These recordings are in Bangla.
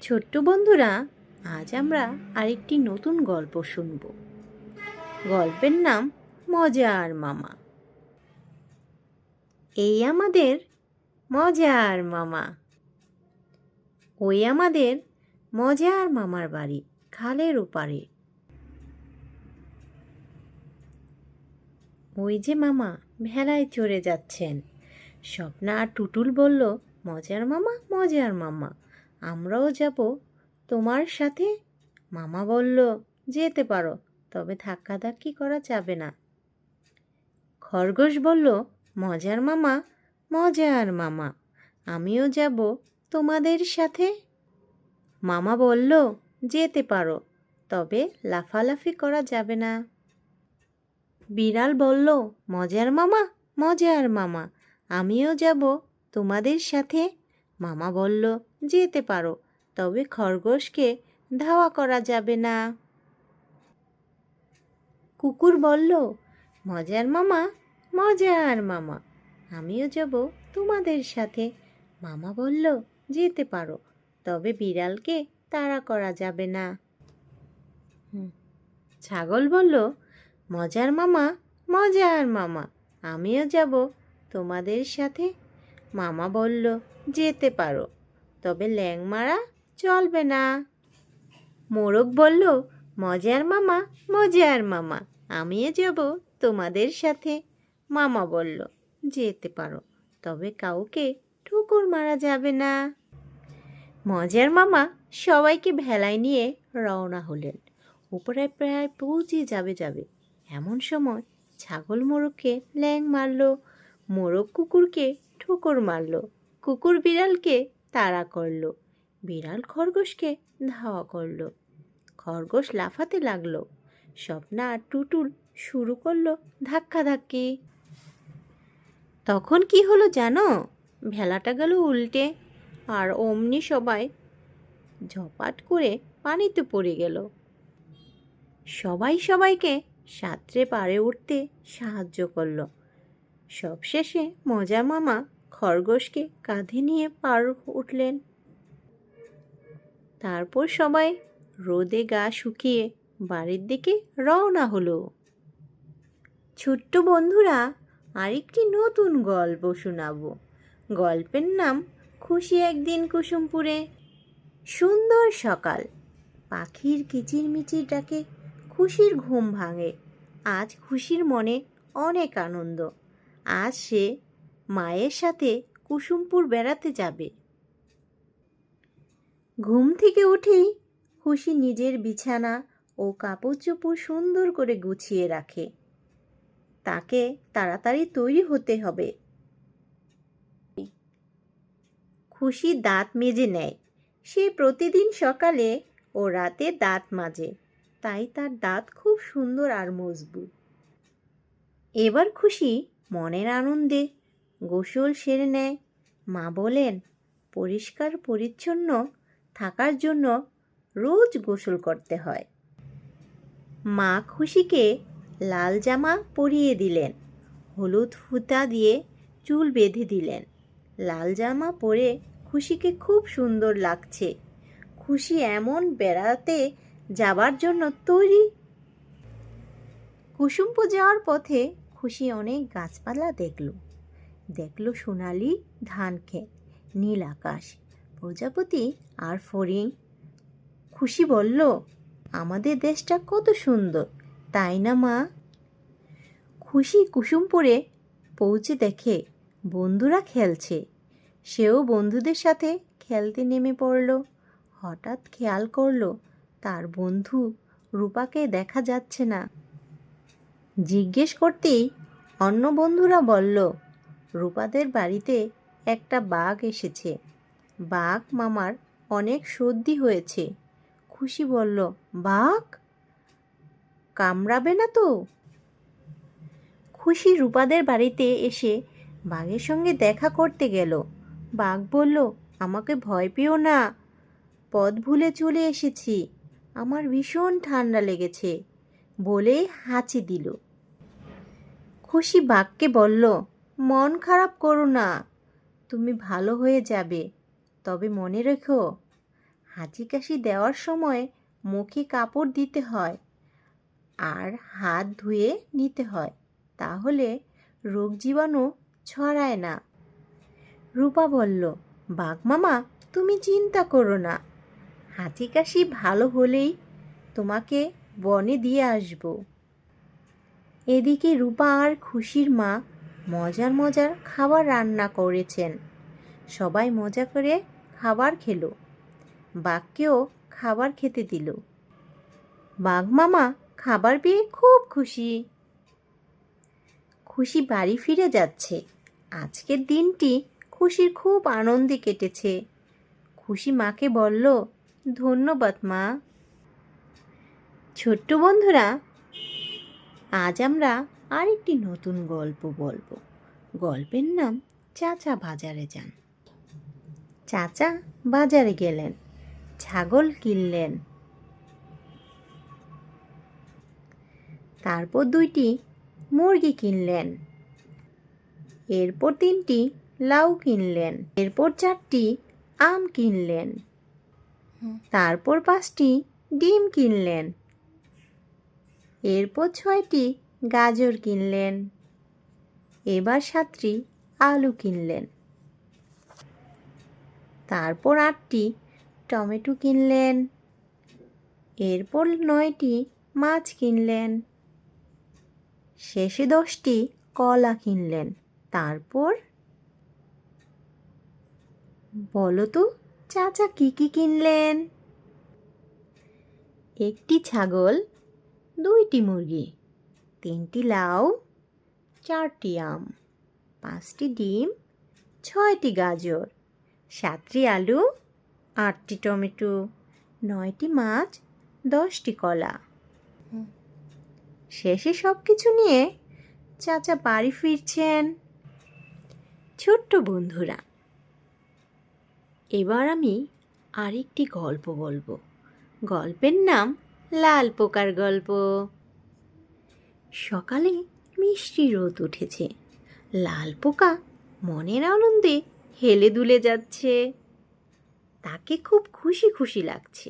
ছোট্ট বন্ধুরা, আজ আমরা আরেকটি নতুন গল্প শুনব। গল্পের নাম মজার মামা। এই আমাদের মজার মামা। ওই আমাদের মজার মামার বাড়ি খালের ওপারে। ওই যে মামা ভেলায় চড়ে যাচ্ছেন। স্বপ্না আর টুটুল বলল, মজার মামা, মজার মামা, আমরাও যাব তোমার সাথে। মামা বলল, যেতে পারো, তবে ধাক্কাধাক্কি করা যাবে না। খরগোশ বলল, মজার মামা, মজার মামা, আমিও যাব তোমাদের সাথে। মামা বলল, যেতে পারো, তবে লাফালাফি করা যাবে না। বিড়াল বলল, মজার মামা, মজার মামা, আমিও যাব তোমাদের সাথে। মামা বলল, যেতে পারো, তবে খরগোশকে ধাওয়া করা যাবে না। কুকুর বলল, মজার মামা, মজার মামা, আমিও যাব তোমাদের সাথে। মামা বলল, যেতে পারো, তবে বিড়ালকে তাড়া করা যাবে না। ছাগল বলল, মজার মামা, মজার মামা, আমিও যাব তোমাদের সাথে। মামা বলল, যেতে পারো, তবে ল্যাং মারা চলবে না। মোরগ বলল, মজার মামা, মজার মামা, আমিও যাব তোমাদের সাথে। মামা বলল, যেতে পারো, তবে কাউকে ঠুকুর মারা যাবে না। মজার মামা সবাইকে ভেলায় নিয়ে রওনা হলেন। উপরে প্রায় পৌঁছে যাবে এমন সময় ছাগল মোরগকে ল্যাং মারল, মোরগ কুকুরকে ঠোকর মারল, কুকুর বিড়ালকে তাড়া করল, বিড়াল খরগোশকে ধাওয়া করল। খরগোশ লাফাতে লাগলো। স্বপ্না আর টুটুল শুরু করলো ধাক্কাধাক্কি। তখন কি হলো জানো? ভেলাটা গেল উল্টে, আর অমনি সবাই ঝপাট করে পানিতে পড়ে গেল। সবাই সবাইকে সাঁতরে পাড়ে উঠতে সাহায্য করলো। সবশেষে মজার মামা খরগোশকে কাঁধে নিয়ে পার উঠলেন। তারপর সবাই রোদে গা শুকিয়ে বাড়ির দিকে রওনা হলো। ছোট্ট বন্ধুরা, আরেকটি নতুন গল্প শোনাবো। গল্পের নাম খুশি একদিন কুসুমপুরে। সুন্দর সকাল, পাখির কিচিরমিচির ডাকে খুশির ঘুম ভাঙে। আজ খুশির মনে অনেক আনন্দ। আজ সে মায়ের সাথে কুসুমপুর বেড়াতে যাবে। ঘুম থেকে উঠেই খুশি নিজের বিছানা ও কাপড় চোপড় সুন্দর করে গুছিয়ে রাখে। তাকে তাড়াতাড়ি তৈরি হতে হবে। খুশি দাঁত মেজে নেয়। সে প্রতিদিন সকালে ও রাতে দাঁত মাজে, তাই তার দাঁত খুব সুন্দর আর মজবুত। এবার খুশি মনের আনন্দে গোসল সেরে নেয়। মা বলেন, পরিষ্কার পরিচ্ছন্ন থাকার জন্য রোজ গোসল করতে হয়। মা খুশিকে লাল জামা পরিয়ে দিলেন, হলুদ ফুতা দিয়ে চুল বেঁধে দিলেন। লাল জামা পরে খুশিকে খুব সুন্দর লাগছে। খুশি এমন বেড়াতে যাবার জন্য তৈরি। কুসুমপুর যাওয়ার পথে খুশি অনেক গাছপালা দেখল সোনালি ধান ক্ষেত, নীল আকাশ, প্রজাপতি আর ফড়িং। খুশি বলল, আমাদের দেশটা কত সুন্দর, তাই না মা? খুশি কুসুমপুরে পৌঁছে দেখে বন্ধুরা খেলছে। সেও বন্ধুদের সাথে খেলতে নেমে পড়ল। হঠাৎ খেয়াল করলো তার বন্ধু রূপাকে দেখা যাচ্ছে না। জিজ্ঞেস করতেই অন্য বন্ধুরা বলল, রূপাদের বাড়িতে একটা বাঘ এসেছে। বাঘ মামার অনেক সর্দি হয়েছে। খুশি বলল, বাঘ? কামড়াবে না তো? খুশি রূপাদের বাড়িতে এসে বাঘের সঙ্গে দেখা করতে গেল। বাঘ বলল, আমাকে ভয় পেও না, পথ ভুলে চলে এসেছি, আমার ভীষণ ঠান্ডা লেগেছে বলেই হাঁচি দিল। খুশি বাঘকে বলল, মন খারাপ করো না, তুমি ভালো হয়ে যাবে, তবে মনে রেখো হাঁচি কাশি দেওয়ার সময় মুখে কাপড় দিতে হয় আর হাত ধুয়ে নিতে হয়, তাহলে রোগ জীবাণু ছড়ায় না। রূপা বলল, বাঘ মামা তুমি চিন্তা করো না, হাঁচি কাশি ভালো হলেই তোমাকে বনে দিয়ে আসব। এদিকে রূপা আর খুশির মা মজার মজার খাবার রান্না করেছেন। সবাই মজা করে খাবার খেলো। বাঘকেও খাবার খেতে দিল। বাঘ মামা খাবার পেয়ে খুব খুশি। খুশি বাড়ি ফিরে যাচ্ছে। আজকের দিনটি খুশির খুব আনন্দে কেটেছে। খুশি মাকে বলল, ধন্যবাদ মা। ছোট্ট বন্ধুরা, আজ আমরা আরেকটি নতুন গল্প বলবো। গল্পের নাম চাচা বাজারে যান। চাচা বাজারে গেলেন, ছাগল কিনলেন, তারপর 2টি মুরগি কিনলেন, এরপর 3টি লাউ কিনলেন, এরপর 4টি আম কিনলেন, তারপর 5টি ডিম কিনলেন, এরপর 6টি গাজর কিনলেন, এবার 7টি আলু কিনলেন, তারপর 8টি টমেটো কিনলেন, এরপর 9টি মাছ কিনলেন, শেষে 10টি কলা কিনলেন। তারপর বলো তো চাচা কি কি কিনলেন? 1টি ছাগল, 2টি মুরগি, 3টি লাউ, 4টি আম, 5টি ডিম, 6টি গাজর, 7টি আলু, 8টি টমেটো, 9টি মাছ, 10টি কলা। শেষে সব কিছু নিয়ে চাচা বাড়ি ফিরছেন। ছোট্ট বন্ধুরা, এবার আমি আরেকটি গল্প বলবো। গল্পের নাম লাল পোকার গল্প। সকালে মিষ্টি রোদ উঠেছে। লাল পোকা মনের আনন্দে হেলে দুলে যাচ্ছে। তাকে খুব খুশি খুশি লাগছে।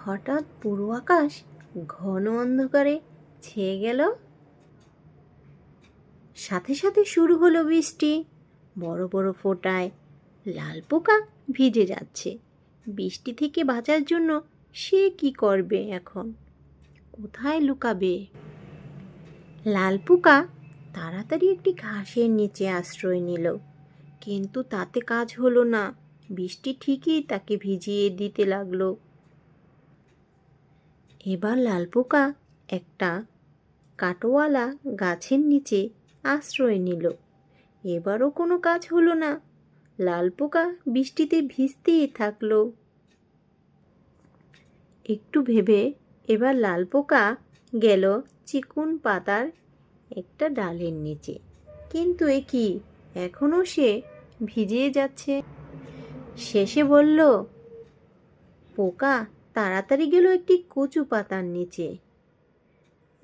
হঠাৎ পুরো আকাশ ঘন অন্ধকারে ছেয়ে গেল। সাথে সাথে শুরু হলো বৃষ্টি। বড় বড় ফোঁটায় লাল পোকা ভিজে যাচ্ছে। বৃষ্টি থেকে বাঁচার জন্য সে কি করবে এখন? কোথায় লুকাবে? লাল পোকা তাড়াতাড়ি একটি ঘাসের নিচে আশ্রয় নিল, কিন্তু তাতে কাজ হলো না। বৃষ্টি ঠিকই তাকে ভিজিয়ে দিতে লাগলো। এবার লাল পোকা একটা কাঁটাওয়ালা গাছের নিচে আশ্রয় নিল। এবারও কোনো কাজ হলো না। লাল পোকা বৃষ্টিতে ভিজতেই থাকলো। একটু ভেবে এবার লাল পোকা গেল চিকুন পাতার একটা ডালের নিচে। কিন্তু এ কি, এখনো সে ভিজে যাচ্ছে। শেষে বলল, পোকা তাড়াতাড়ি গেল একটি কচু পাতার নিচে।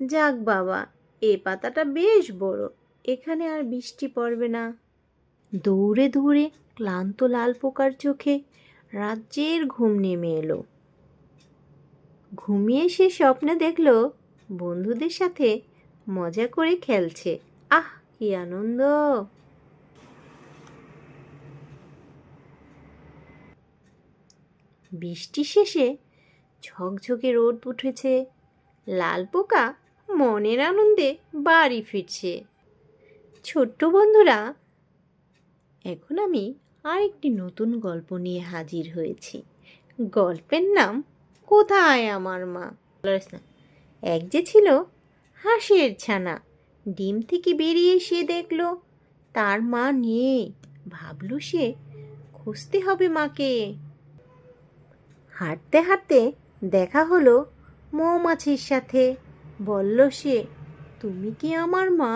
যাক বাবা, এ পাতাটা বেশ বড়, এখানে আর বৃষ্টি পড়বে না। দৌড়ে দৌড়ে ক্লান্ত লাল পোকার চোখে রাজ্যের ঘুম নেমে এলো। ঘুমিয়ে সে স্বপ্নে দেখলো বন্ধুদের সাথে মজা করে খেলছে। আহ, কি আনন্দ! বৃষ্টি শেষে ঝকঝকে রোদ উঠেছে। লাল পোকা মনের আনন্দে বাড়ি ফিরছে। ছোট্ট বন্ধুরা, এখন আমি আরেকটি নতুন গল্প নিয়ে হাজির হয়েছি। গল্পের নাম কোথায় আমার মা। এক যে ছিল হাঁসের ছানা। ডিম থেকে বেরিয়ে সে দেখলো তার মা নেই। ভাবলো সে খুঁজতে হবে মাকে। হাঁটতে হাঁটতে দেখা হলো মৌমাছির সাথে। বলল সে, তুমি কি আমার মা?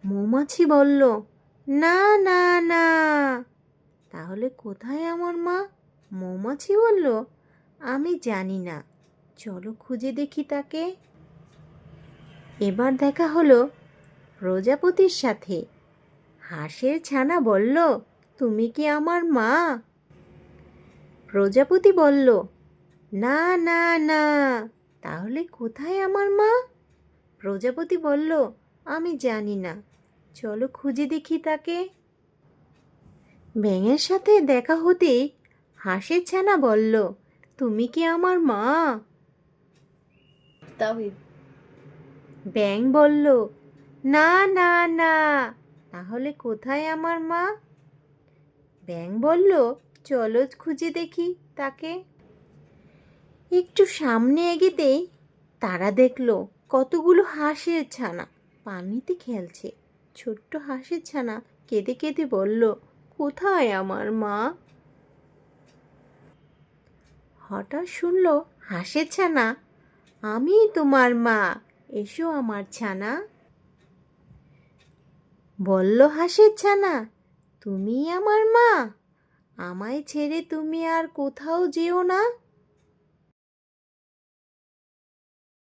মৌমাছি বলল, না না না। তাহলে কোথায় আমার মা? মৌমাছি বলল, আমি জানি না, চলো খুঁজে দেখি তাকে। এবার দেখা হলো প্রজাপতির সাথে। হাঁসের ছানা বলল, তুমি কি আমার মা? প্রজাপতি বলল, না না না। তাহলে কোথায় আমার মা? প্রজাপতি বলল, আমি জানি না, চলো খুঁজে দেখি তাকে। ব্যাঙের সাথে দেখা হতেই হাঁসের ছানা বলল, তুমি কি আমার মা? ব্যাঙ বলল, না না না। তাহলে কোথায় আমার মা? ব্যাঙ বলল, চলো খুঁজে দেখি তাকে। একটু সামনে এগোতেই তারা দেখলো কতগুলো হাঁসের ছানা পানিতে খেলছে। ছোট্ট হাঁসের ছানা কেঁদে কেঁদে বলল, কোথায় আমার মা? হঠাৎ শুনল হাঁসের ছানা, আমি তোমার মা, এসো আমার ছানা। বলল হাঁসের ছানা, তুমি আমার মা, আমায় ছেড়ে তুমি আর কোথাও যেও না।